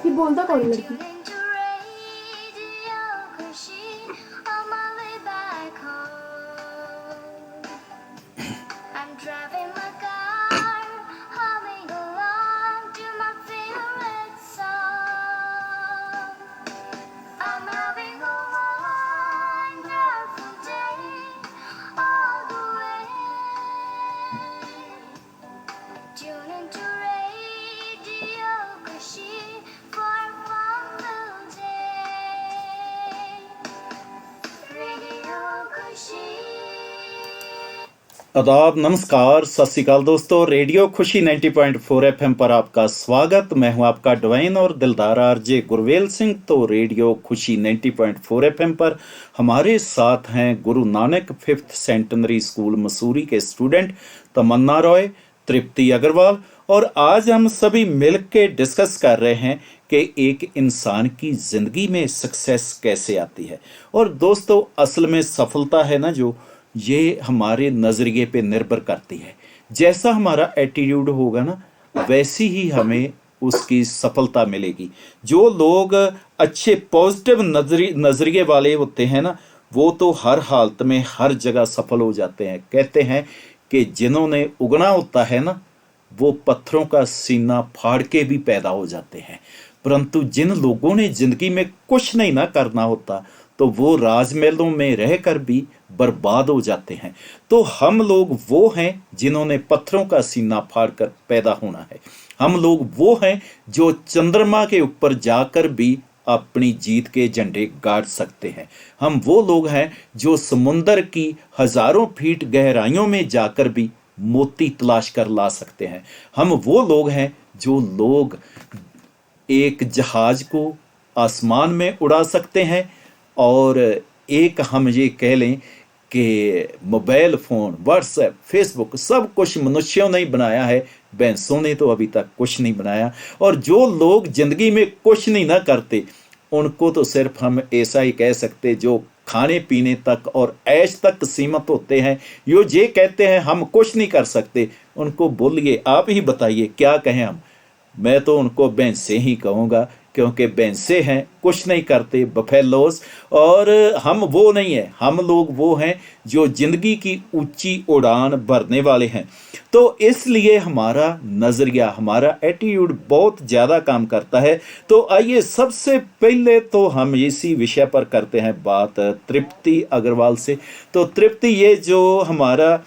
ये बोलता कौन है लड़की? आदाब, नमस्कार, सत श्रीकाल दोस्तों। रेडियो खुशी 90.4 FM पर आपका स्वागत। मैं हूं आपका डिवाइन और दिलदार आरजे गुरवेल सिंह। तो रेडियो खुशी 90.4 FM पर हमारे साथ हैं Guru Nanak 5th centenary school Mussoorie के स्टूडेंट तमन्ना रॉय, तृप्ति अग्रवाल, और आज हम सभी मिल के डिस्कस कर रहे हैं कि एक इंसान की ज़िंदगी में सक्सेस कैसे आती है। और दोस्तों, असल में सफलता है ना, जो ये हमारे नज़रिए पे निर्भर करती है। जैसा हमारा एटीट्यूड होगा ना, वैसी ही हमें उसकी सफलता मिलेगी। जो लोग अच्छे पॉजिटिव नज़रिए वाले होते हैं ना, वो तो हर हालत में हर जगह सफल हो जाते हैं। कहते हैं कि जिन्होंने उगना होता है ना, वो पत्थरों का सीना फाड़ के भी पैदा हो जाते हैं। परंतु जिन लोगों ने ज़िंदगी में कुछ नहीं ना करना होता, तो वो राजमहलों में रहकर भी बर्बाद हो जाते हैं। तो हम लोग वो हैं जिन्होंने पत्थरों का सीना फाड़कर पैदा होना है। हम लोग वो हैं जो चंद्रमा के ऊपर जाकर भी अपनी जीत के झंडे गाड़ सकते हैं। हम वो लोग हैं जो समुंदर की हजारों फीट गहराइयों में जाकर भी मोती तलाश कर ला सकते हैं। हम वो लोग हैं जो लोग एक जहाज को आसमान में उड़ा सकते हैं, और एक हम ये कह लें कि मोबाइल फ़ोन, व्हाट्सएप, फेसबुक सब कुछ मनुष्यों ने ही बनाया है, भैंसों ने तो अभी तक कुछ नहीं बनाया। और जो लोग ज़िंदगी में कुछ नहीं ना करते, उनको तो सिर्फ हम ऐसा ही कह सकते जो खाने पीने तक और ऐश तक सीमित होते हैं। ये कहते हैं हम कुछ नहीं कर सकते। उनको बोलिए, आप ही बताइए क्या कहें हम। मैं तो उनको भैंसे ही कहूँगा, क्योंकि भैंसे हैं, कुछ नहीं करते, बफेलोज। और हम वो नहीं हैं, हम लोग वो हैं जो ज़िंदगी की ऊंची उड़ान भरने वाले हैं। तो इसलिए हमारा नज़रिया, हमारा एटीट्यूड बहुत ज़्यादा काम करता है। तो आइए सबसे पहले तो हम इसी विषय पर करते हैं बात तृप्ति अग्रवाल से। तो तृप्ति, ये जो हमारा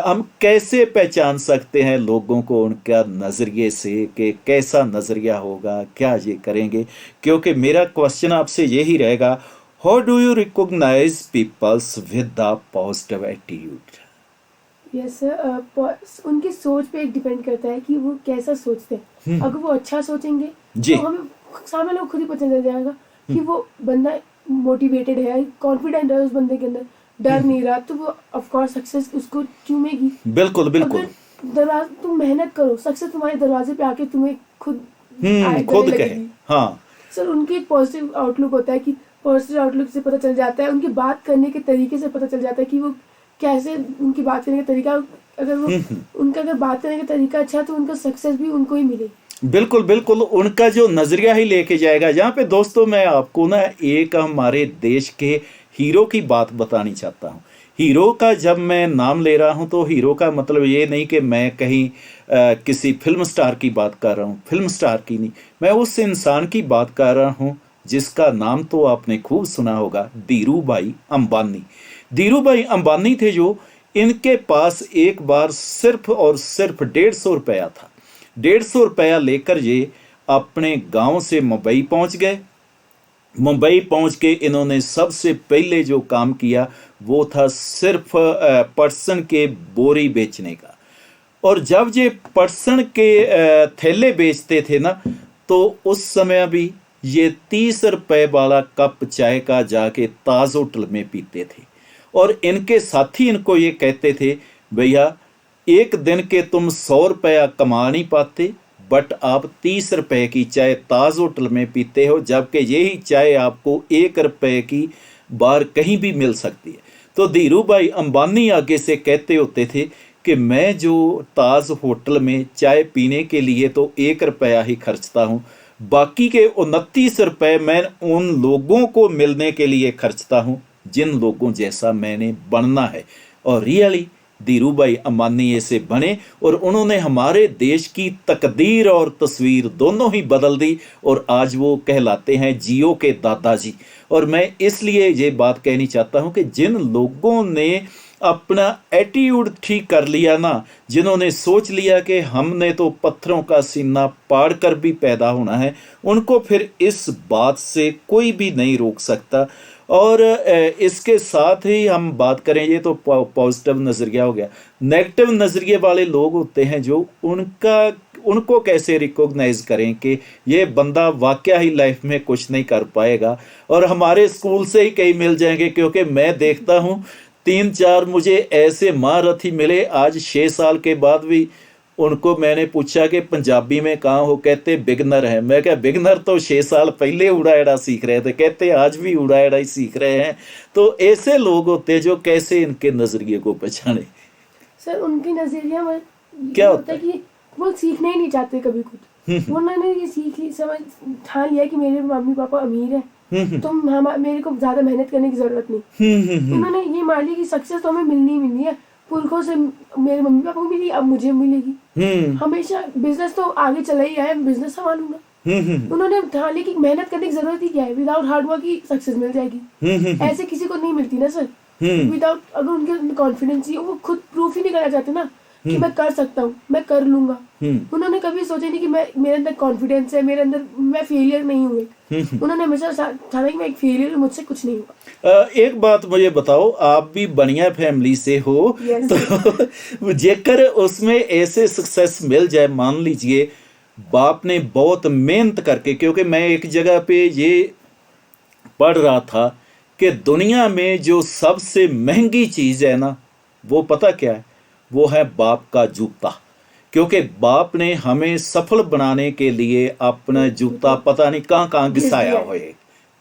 हम कैसे पहचान सकते हैं लोगों को उनका नज़रिए से, कि कैसा नज़रिया होगा, क्या ये करेंगे? क्योंकि मेरा क्वेश्चन आपसे यही रहेगा, how do you recognise peoples with the positive attitude? Yes sir, उनकी सोच पे डिपेंड करता है कि वो कैसा सोचते हैं। अगर वो अच्छा सोचेंगे जी। तो हमें सामने लोग खुद ही पता चल जाएगा कि वो बंदा मोटिवेटेड है, कॉन्फिडेंट है उस बंदे के अंदर, डर नहीं रहा, तो वो ऑफ कोर्स सक्सेस उसको चूमेगी। बिल्कुल बिल्कुल। अगर दरवाजा तुम मेहनत करो, सक्सेस तुम्हारे दरवाजे पे आके तुम्हें खुद खुद कहे। हाँ सर, उनकी एक पॉजिटिव आउटलुक होता है कि पॉजिटिव आउटलुक से पता चल जाता है, उनकी बात करने के तरीके से पता चल जाता है कि वो कैसे, उनकी बात करने का तरीका, अगर वो उनका अगर बात करने का तरीका अच्छा है तो उनका सक्सेस भी उनको ही मिलेगी। बिल्कुल बिल्कुल, उनका जो नज़रिया ही लेके जाएगा। यहाँ पे दोस्तों, मैं आपको ना एक हमारे देश के हीरो की बात बतानी चाहता हूँ। हीरो का जब मैं नाम ले रहा हूँ, तो हीरो का मतलब ये नहीं कि मैं कहीं किसी फिल्म स्टार की बात कर रहा हूँ। फिल्म स्टार की नहीं, मैं उस इंसान की बात कर रहा हूँ जिसका नाम तो आपने खूब सुना होगा, धीरू भाई अंबानी। धीरू भाई अंबानी थे जो, इनके पास एक बार सिर्फ और सिर्फ 150 रुपया था। 150 रुपया लेकर ये अपने गांव से मुंबई पहुंच गए। मुंबई पहुंच के इन्होंने सबसे पहले जो काम किया वो था सिर्फ पटसन के बोरी बेचने का। और जब ये पटसन के थैले बेचते थे ना, तो उस समय भी ये 30 रुपए वाला कप चाय का जाके ताज होटल में पीते थे। और इनके साथी इनको ये कहते थे, भैया एक दिन के तुम 100 रुपया कमा नहीं पाते, बट आप 30 रुपए की चाय ताज होटल में पीते हो, जबकि यही चाय आपको 1 रुपए की बार कहीं भी मिल सकती है। तो धीरू भाई अंबानी आगे से कहते होते थे कि मैं जो ताज होटल में चाय पीने के लिए तो 1 रुपया ही खर्चता हूँ, बाकी के 29 रुपए मैं उन लोगों को मिलने के लिए खर्चता हूँ जिन लोगों जैसा मैंने बनना है। और रियली धीरू भाई अंबानी ऐसे बने और उन्होंने हमारे देश की तकदीर और तस्वीर दोनों ही बदल दी और आज वो कहलाते हैं जियो के दादाजी। और मैं इसलिए ये बात कहनी चाहता हूँ कि जिन लोगों ने अपना एटीट्यूड ठीक कर लिया ना, जिन्होंने सोच लिया कि हमने तो पत्थरों का सीना पाड़ कर भी पैदा होना है, उनको फिर इस बात से कोई भी नहीं रोक सकता। और इसके साथ ही हम बात करें, ये तो पॉजिटिव नज़रिया हो गया। नेगेटिव नज़रिए वाले लोग होते हैं जो उनको कैसे रिकॉग्नाइज करें कि ये बंदा वाकया ही लाइफ में कुछ नहीं कर पाएगा। और हमारे स्कूल से ही कई मिल जाएंगे, क्योंकि मैं देखता हूँ 3-4 मुझे ऐसे महारथी मिले आज 6 साल के बाद भी। उनको मैंने पूछा कि पंजाबी में कहाँ हो, कहते बिगनर है। मैं क्या, बिगनर तो 6 साल पहले उड़ा एड़ा सीख रहे थे, कहते आज भी उड़ा एड़ा ही सीख रहे हैं। तो ऐसे लोग होते हैं जो कैसे इनके नजरिए को पहचाने। सर उनके नजरिया में क्या होता है कि वो सीखना ही नहीं चाहते कभी खुद। उन्होंने ये सीख ली, समझ ठान लिया कि मेरे मम्मी पापा अमीर है, तो मेरे को ज्यादा मेहनत करने की जरूरत नहीं। उन्होंने ये मान लिया कि सक्सेस तो हमें मिलनी ही मिलनी है, पुरखों से मेरे मम्मी पापा को मिली, अब मुझे मिलेगी। हमेशा बिजनेस तो आगे चला ही है, बिजनेस संभालूंगा। उन्होंने ठान लिया कि मेहनत करने की जरूरत ही क्या है, विदाउट हार्ड वर्क की सक्सेस मिल जाएगी। ऐसे किसी को नहीं मिलती ना सर, विदाउट, अगर उनके कॉन्फिडेंस ही, वो खुद प्रूफ ही नहीं करना चाहते ना कि मैं कर सकता हूँ, मैं कर लूंगा। उन्होंने कभी सोचा नहीं कि मेरे अंदर कॉन्फिडेंस है, मेरे अंदर, मैं फेलियर नहीं हुए। उन्होंने हमेशा ठाना कि मैं एक फेलियर, मुझसे कुछ नहीं हुआ। एक बात मुझे बताओ, आप भी बढ़िया फैमिली से हो, तो जेकर उसमें ऐसे सक्सेस मिल जाए, मान लीजिए बाप ने बहुत मेहनत करके, क्योंकि मैं एक जगह पे ये पढ़ रहा था कि दुनिया में जो सबसे महंगी चीज़ है ना, वो पता क्या है? वो है बाप का जूता। क्योंकि बाप ने हमें सफल बनाने के लिए अपना जूता पता नहीं कहाँ कहाँ घिसाया हुआ है,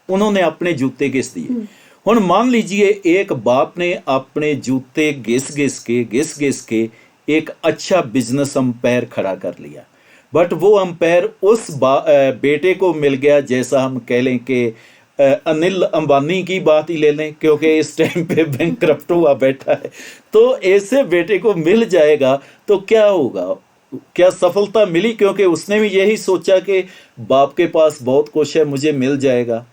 उन्होंने अपने जूते घिस दिए। हुण मान लीजिए एक बाप ने अपने जूते घिस घिस के एक अच्छा बिजनेस अंपायर खड़ा कर लिया, बट वो अंपायर उस बेटे को मिल गया, जैसा हम कह लें कि अनिल अंबानी की बात ही ले लें, क्योंकि इस टाइम पे बैंकक्रप्ट हुआ बैठा है। तो ऐसे बेटे को मिल जाएगा तो क्या होगा? क्या सफलता मिली? क्योंकि उसने भी यही सोचा कि बाप के पास बहुत कुछ है, मुझे मिल जाएगा।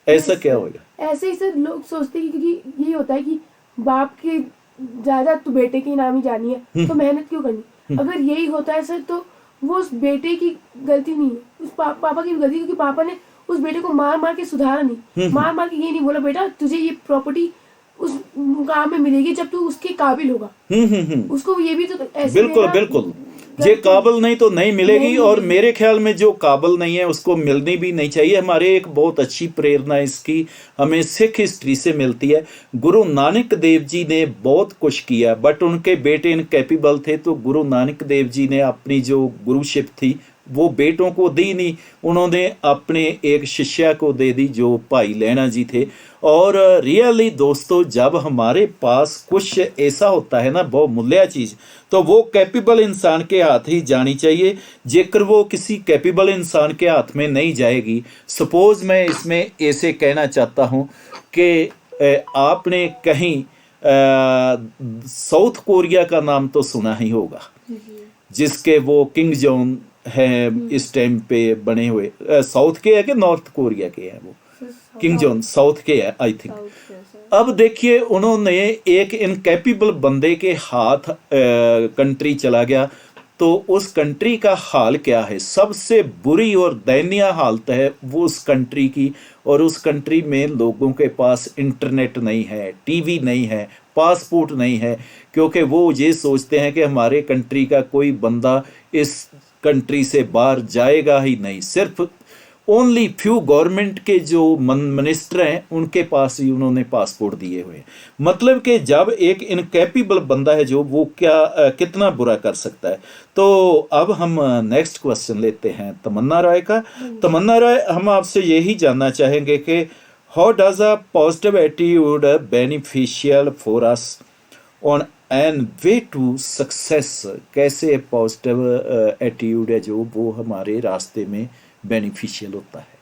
ऐसा क्या होगा? ऐसे ही सर लोग सोचते हैं, क्योंकि यही होता है कि बाप के ज्यादा तो बेटे के नाम ही जानी है, तो मेहनत क्यों करनी? अगर यही होता है सर, तो वो उस बेटे की गलती नहीं है, उस पापा की गलती, क्योंकि पापा ने उस बेटे को मार मार के सुधारा नहीं, मार मार के ये नहीं बोला बेटा तुझे ये प्रॉपर्टी उस काम में मिलेगी जब तू उसके काबिल होगा। उसको ये भी तो ऐसे बिल्कुल बिल्कुल, जे काबिल नहीं तो नहीं मिलेगी। और मेरे ख्याल में जो काबिल नहीं है उसको मिलनी भी नहीं चाहिए। हमारे एक बहुत अच्छी प्रेरणा इसकी हमें सिख हिस्ट्री से मिलती है। गुरु नानक देव जी ने बहुत कुछ किया, बट उनके बेटे इनकैपेबल थे, तो गुरु नानक देव जी ने अपनी जो गुरुशिप थी वो बेटों को दी नहीं, उन्होंने अपने एक शिष्या को दे दी जो भाई लैना जी थे। और रियली दोस्तों, जब हमारे पास कुछ ऐसा होता है ना, बहुत मूल्य चीज़, तो वो कैपेबल इंसान के हाथ ही जानी चाहिए। जेकर वो किसी कैपेबल इंसान के हाथ में नहीं जाएगी, सपोज मैं इसमें ऐसे कहना चाहता हूँ कि आपने कहीं साउथ कोरिया का नाम तो सुना ही होगा, जिसके वो किंग जोन है इस टाइम पे बने हुए। साउथ के है कि नॉर्थ कोरिया के हैं वो? किंग जोन साउथ के है आई थिंक। अब देखिए, उन्होंने एक इनकैपेबल बंदे के हाथ कंट्री चला गया, तो उस कंट्री का हाल क्या है? सबसे बुरी और दयनीय हालत है वो उस कंट्री की। और उस कंट्री में लोगों के पास इंटरनेट नहीं है, टीवी नहीं है, पासपोर्ट नहीं है, क्योंकि वो ये सोचते हैं कि हमारे कंट्री का कोई बंदा इस कंट्री से बाहर जाएगा ही नहीं। सिर्फ ओनली फ्यू गवर्नमेंट के जो मिनिस्टर हैं उनके पास ही उन्होंने पासपोर्ट दिए हुए हैं। मतलब कि जब एक इनकैपेबल बंदा है जो, वो क्या कितना बुरा कर सकता है। तो अब हम नेक्स्ट क्वेश्चन लेते हैं तमन्ना राय का। तमन्ना राय, हम आपसे यही जानना चाहेंगे कि how does a positive attitude beneficial for us on and way to success, कैसे पॉजिटिव एटीट्यूड है जो वो हमारे रास्ते में बेनिफिशियल होता है?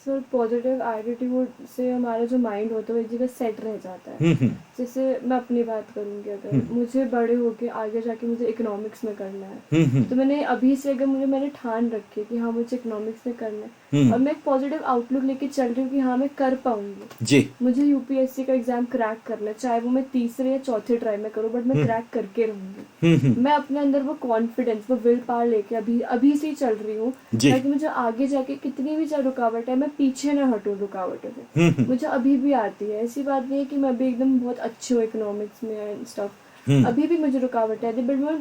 सर पॉजिटिव एटीट्यूड से हमारा जो माइंड होता है वो एक जगह सेट रह जाता है। जैसे मैं अपनी बात करूँगी, अगर मुझे बड़े होके आगे जाके मुझे इकोनॉमिक्स में करना है, तो मैंने अभी से अगर मैंने ठान रखी है कि हाँ मुझे इकोनॉमिक्स में करना है, और मैं एक पॉजिटिव आउटलुक लेके चल रही हूँ कि हाँ मैं कर पाऊंगी जी। मुझे यूपीएससी का एग्जाम क्रैक करना है, चाहे वो मैं तीसरे या चौथे ट्राई में करूँ, बट मैं क्रैक करके रहूंगी। मैं अपने अंदर वो कॉन्फिडेंस, वो विल पावर लेके अभी से ही चल रही हूँ, जी। ताकि मुझे आगे जाके कितनी भी चाहे रुकावट है मैं पीछे ना हटूं रुकावटों से। मुझे अभी भी आती है, ऐसी बात नहीं है कि मैं अभी एकदम बहुत अच्छी हूँ इकोनॉमिक्स में एंड स्टफ, अभी भी मुझे रुकावट आती है, बट मैं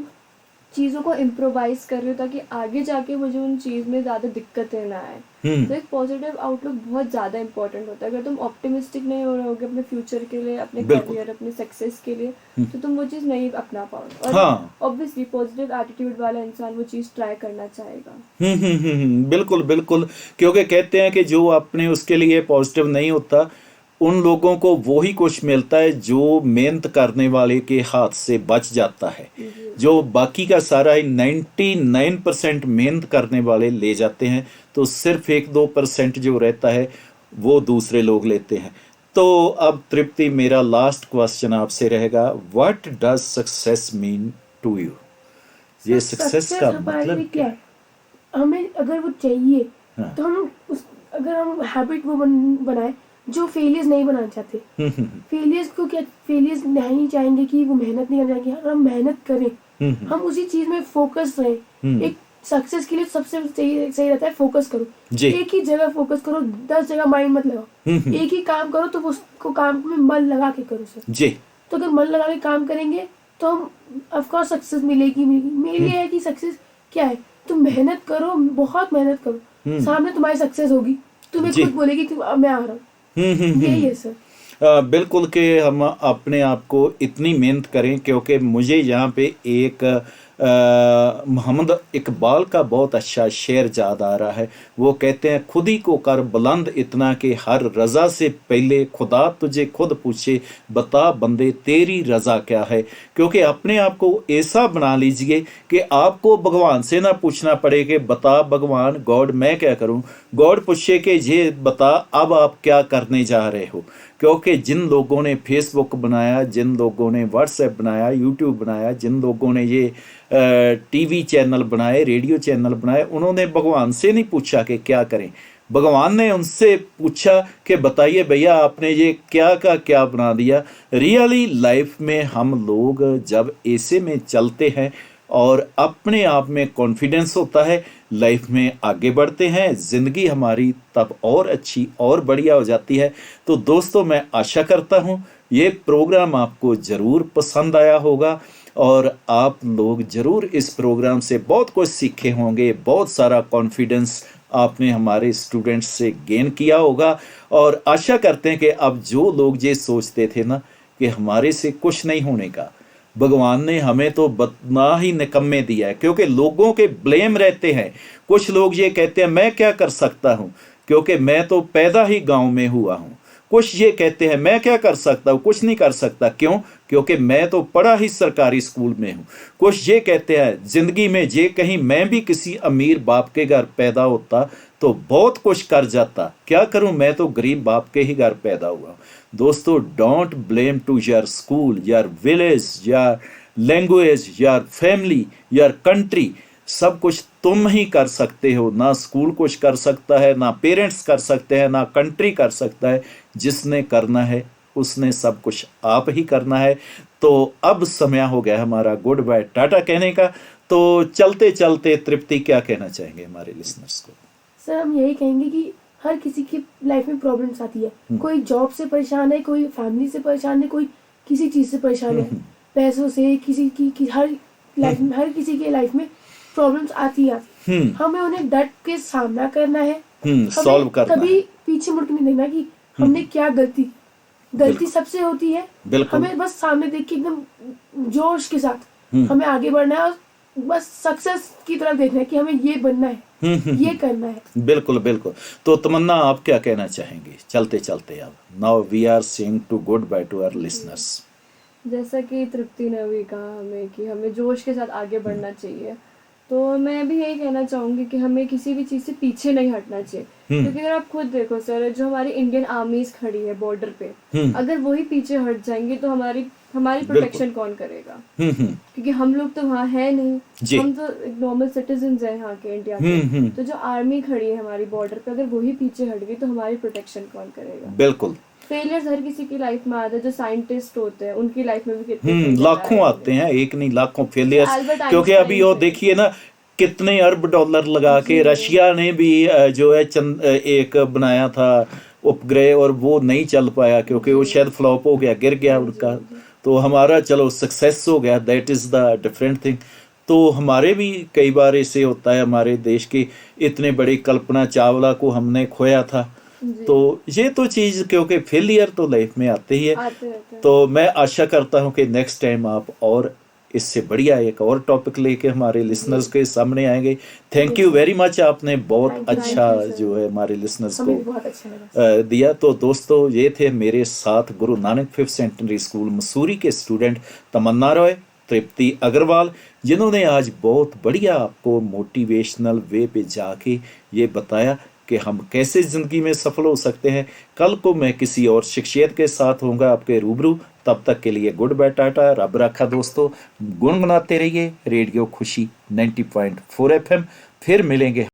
चीज़ों को इम्प्रोवाइज कर रही हूँ ताकि आगे जाके मुझे उन चीज़ में ज़्यादा दिक्कतें ना आए। तो एक पॉजिटिव आउटलुक बहुत ज़्यादा इंपॉर्टेंट होता है। अगर तुम ऑप्टिमिस्टिक नहीं हो रहे होगे अपने फ्यूचर के लिए, अपने करियर, अपने सक्सेस के लिए, तो तुम वो चीज़ नहीं अपना पाओगे। और ऑब्वियसली पॉजिटिव एटीट्यूड वाला इंसान वो चीज़ ट्राई करना चाहेगा। बिल्कुल बिल्कुल, क्योंकि कहते हैं कि जो अपने उसके लिए पॉजिटिव नहीं होता, उन लोगों को वो ही कुछ मिलता है जो मेहनत करने वाले के हाथ से बच जाता है। जो बाकी का सारा 99% मेहनत करने वाले ले जाते हैं, तो सिर्फ 1-2% जो रहता है वो दूसरे लोग लेते हैं। तो अब तृप्ति, मेरा लास्ट क्वेश्चन आपसे रहेगा, what does success mean to you? ये सक्सेस का मतलब क्या है? हमें अगर वो चाहिए तो हम अगर हम हैबिट वो बनाए जो फेलियर्स नहीं बनाना चाहते। फेलियर्स को क्या, फेलियर्स नहीं चाहेंगे कि वो मेहनत नहीं करना चाहेंगे, अगर हम मेहनत करें, हम उसी चीज में फोकस रहें। एक सक्सेस के लिए सबसे सही रहता है फोकस करो, एक ही जगह फोकस करो, 10 जगह माइंड मत लगाओ, एक ही काम करो, तो उसको काम में मन लगा के करो सर जी। तो अगर मन लगा के काम करेंगे तो हम ऑफ कोर्स सक्सेस मिलेगी। मेरे लिए है कि सक्सेस क्या है, तुम मेहनत करो, बहुत मेहनत करो, सामने तुम्हारी सक्सेस होगी, तुम्हें खुद बोलेगी कि मैं आ रहा हूँ। यही है सर। बिल्कुल कि हम अपने आप को इतनी मेहनत करें, क्योंकि मुझे यहाँ पे एक मोहम्मद इकबाल का बहुत अच्छा शेर याद आ रहा है। वो कहते हैं, खुद ही को कर बुलंद इतना कि हर रज़ा से पहले खुदा तुझे खुद पूछे, बता बंदे तेरी रज़ा क्या है। क्योंकि अपने आप को ऐसा बना लीजिए कि आपको भगवान से ना पूछना पड़े कि बता भगवान गॉड मैं क्या करूं, गॉड पूछे कि ये बता अब आप क्या करने जा रहे हो। क्योंकि जिन लोगों ने फेसबुक बनाया, जिन लोगों ने व्हाट्सएप बनाया, यूट्यूब बनाया, जिन लोगों ने ये टीवी चैनल बनाए, रेडियो चैनल बनाए, उन्होंने भगवान से नहीं पूछा कि क्या करें। भगवान ने उनसे पूछा कि बताइए भैया आपने ये क्या का क्या बना दिया। रियली लाइफ में हम लोग जब ऐसे में चलते हैं और अपने आप में कॉन्फिडेंस होता है, लाइफ में आगे बढ़ते हैं, ज़िंदगी हमारी तब और अच्छी और बढ़िया हो जाती है। तो दोस्तों, मैं आशा करता हूँ ये प्रोग्राम आपको ज़रूर पसंद आया होगा और आप लोग ज़रूर इस प्रोग्राम से बहुत कुछ सीखे होंगे, बहुत सारा कॉन्फिडेंस आपने हमारे स्टूडेंट्स से गेन किया होगा। और आशा करते हैं कि अब जो लोग ये सोचते थे ना कि हमारे से कुछ नहीं होने का, भगवान ने हमें तो बतना ही निकम्मे दिया है। क्योंकि लोगों के ब्लेम रहते हैं, कुछ लोग ये कहते हैं मैं क्या कर सकता हूँ क्योंकि मैं तो पैदा ही गांव में हुआ हूँ। कुछ ये कहते हैं मैं क्या कर सकता हूँ, कुछ नहीं कर सकता, क्यों? क्योंकि मैं तो पढ़ा ही सरकारी स्कूल में हूँ। कुछ ये कहते हैं ज़िंदगी में जे कहीं मैं भी किसी अमीर बाप के घर पैदा होता तो बहुत कुछ कर जाता, क्या करूँ मैं तो गरीब बाप के ही घर पैदा हुआ। दोस्तों, don't blame to your school, your village, your language, your family, your country. सब कुछ तुम ही कर सकते हो, ना स्कूल कुछ कर सकता है, ना पेरेंट्स कर सकते हैं, ना कंट्री कर सकता है। जिसने करना है उसने सब कुछ आप ही करना है। तो अब समय हो गया हमारा गुड बाय टाटा कहने का। तो चलते चलते तृप्ति क्या कहना चाहेंगे हमारे लिसनर्स को? सर, हम यही कहेंगे कि हर किसी की लाइफ में प्रॉब्लम्स आती है। कोई जॉब से परेशान है, कोई फैमिली से परेशान है, कोई किसी चीज से परेशान है, पैसों से, किसी की हर किसी के लाइफ में प्रॉब्लम्स आती है। हमें उन्हें डट के सामना करना है, सॉल्व करना है। कभी पीछे मुड़ के नहीं देखना कि हमने क्या गलती सबसे होती है। हमें बस सामने देख के एकदम जोश के साथ हमें आगे बढ़ना है और बस सक्सेस की तरफ देखना है कि हमें ये बनना है, ये करना है। बिल्कुल बिल्कुल। तो तमन्ना, आप क्या कहना चाहेंगे चलते चलते? अब now we are saying to goodbye to our listeners. जैसा कि तृप्ति ने अभी कहा हमें कि हमें जोश के साथ आगे बढ़ना चाहिए, तो मैं भी यही कहना चाहूंगी कि हमें किसी भी चीज़ से पीछे नहीं हटना चाहिए। क्योंकि अगर आप खुद देखो सर, जो हमारी इंडियन आर्मीज खड़ी है बॉर्डर पे, अगर वही पीछे हट जाएंगी तो हमारी प्रोटेक्शन कौन करेगा? क्योंकि हम लोग तो वहाँ है नहीं, हम तो नॉर्मल सिटीजन है यहाँ के, इंडिया के। तो जो आर्मी खड़ी है हमारी बॉर्डर पे, अगर वही पीछे हट गई तो हमारी प्रोटेक्शन कौन करेगा? बिल्कुल। फेलियर्स हर किसी की लाइफ में आते हैं, जो साइंटिस्ट होते हैं उनकी लाइफ में भी कितने failures लाखों आए आते हैं, एक नहीं लाखों फेलियर्स। एल्बर्ट क्योंकि आइंस्टाइन अभी वो थे। देखिए ना, कितने अरब डॉलर लगा के रशिया ने भी जो है एक बनाया था उपग्रह, और वो नहीं चल पाया क्योंकि वो शायद फ्लॉप हो गया, गिर गया उनका। तो हमारा चलो सक्सेस हो गया, that is the different thing. तो हमारे भी कई बार ऐसे होता है, हमारे देश की इतने बड़ी कल्पना चावला को हमने खोया था। तो ये तो चीज, क्योंकि फेलियर तो लाइफ में आते ही है। आते रहते हैं। तो मैं आशा करता हूं कि नेक्स्ट टाइम आप और इससे बढ़िया एक और टॉपिक लेके हमारे लिसनर्स के सामने आएंगे। थैंक यू वेरी मच, आपने बहुत Thank you, अच्छा thank you, sir. जो है हमारे लिसनर्स हमें को भी बहुत अच्छा लगा। दिया। तो दोस्तों, ये थे मेरे साथ Guru Nanak 5th secondary school Mussoorie के स्टूडेंट तमन्ना रॉय, तृप्ति अग्रवाल, जिन्होंने आज बहुत बढ़िया आपको मोटिवेशनल वे पे जाके ये बताया कि हम कैसे ज़िंदगी में सफल हो सकते हैं। कल को मैं किसी और शख्सियत के साथ होऊंगा आपके रूबरू। तब तक के लिए गुड बाय, टाटा, रब रखा दोस्तों। गुनगुनाते रहिए रेडियो खुशी 90.4 FM। फिर मिलेंगे।